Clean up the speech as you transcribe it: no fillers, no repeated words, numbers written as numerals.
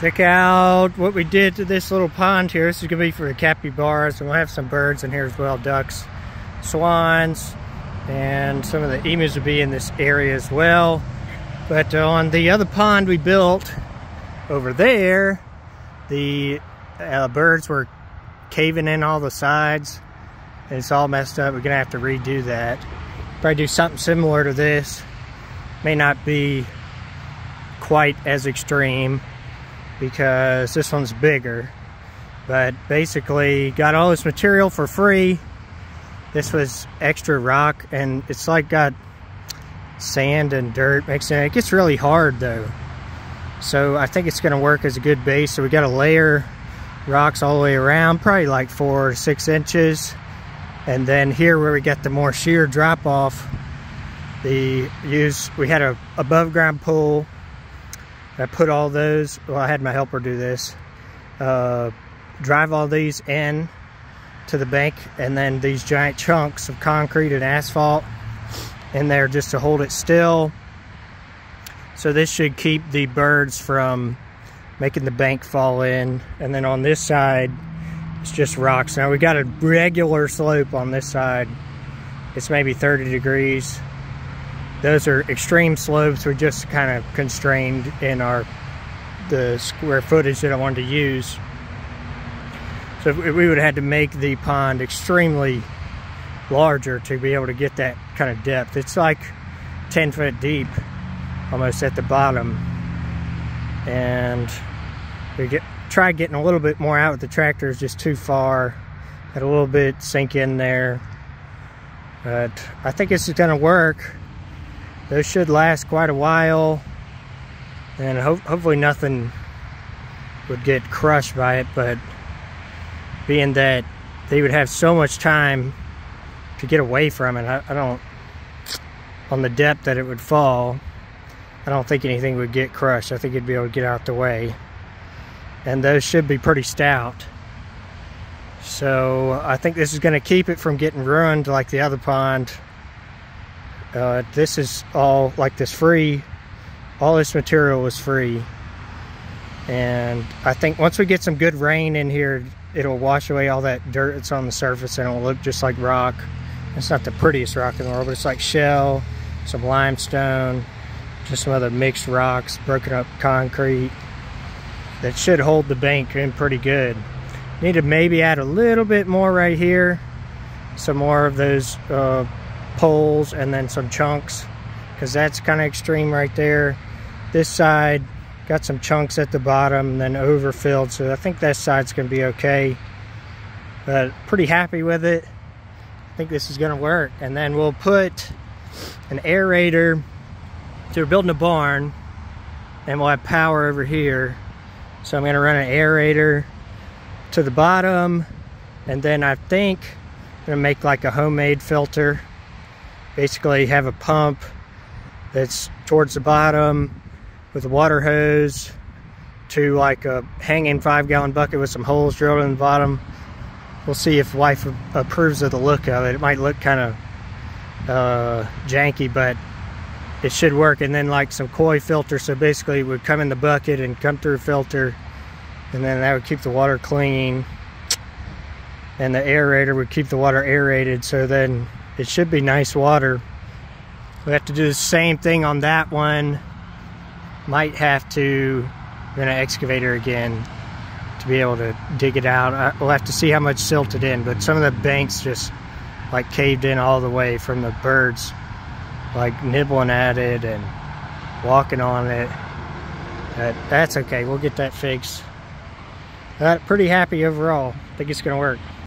Check out what we did to this little pond here. This is gonna be for the capybaras, and we'll have some birds in here as well, ducks, swans, and some of the emus will be in this area as well. But on the other pond we built over there, the birds were caving in all the sides, and it's all messed up. We're gonna have to redo that. Probably do something similar to this. May not be quite as extreme because this one's bigger, but basically got all this material for free. This was extra rock, and it's like got sand and dirt mixed in. It gets really hard though, so I think it's gonna work as a good base. So we got to layer rocks all the way around, probably like 4 to 6 inches, and then here where we got the more sheer drop off, we had a above ground pool. I put all those, well, I had my helper do this, drive all these in to the bank, and then these giant chunks of concrete and asphalt in there just to hold it still. So this should keep the birds from making the bank fall in. And then on this side, it's just rocks. Now we got a regular slope on this side. It's maybe 30 degrees. Those are extreme slopes. We're just kind of constrained in the square footage that I wanted to use. So we would have had to make the pond extremely larger to be able to get that kind of depth. It's like 10 foot deep almost at the bottom. And we tried getting a little bit more out with the tractor. It's just too far. Had a little bit sink in there. But I think this is gonna work. Those should last quite a while, and hopefully nothing would get crushed by it, but being that they would have so much time to get away from it, I don't, on the depth that it would fall, I don't think anything would get crushed. I think it'd be able to get out the way. And those should be pretty stout. So I think this is gonna keep it from getting ruined like the other pond. This is all like this free, all this material was free, and I think once we get some good rain in here, it'll wash away all that dirt that's on the surface, and it'll look just like rock. It's not the prettiest rock in the world, but it's like shell, some limestone, just some other mixed rocks, broken up concrete that should hold the bank in pretty good. Need to maybe add a little bit more right here, some more of those poles, and then some chunks, because that's kind of extreme right there. This side got some chunks at the bottom and then overfilled, so I think that side's gonna be okay, but pretty happy with it. I think this is gonna work. And then we'll put an aerator. So we're building a barn and we'll have power over here, so I'm gonna run an aerator to the bottom, and then I think I'm gonna make like a homemade filter. Basically have a pump that's towards the bottom with a water hose to like a hanging 5-gallon bucket with some holes drilled in the bottom. We'll see if wife approves of the look of it. It might look kind of janky, but it should work. And then like some koi filter, so basically it would come in the bucket and come through a filter, and then that would keep the water clean, and the aerator would keep the water aerated, so then it should be nice water. We have to do the same thing on that one. Might have to run an excavator again to be able to dig it out. We'll have to see how much silted in, but some of the banks just like caved in all the way from the birds like nibbling at it and walking on it. That's okay, we'll get that fixed. Pretty happy overall. I think it's gonna work.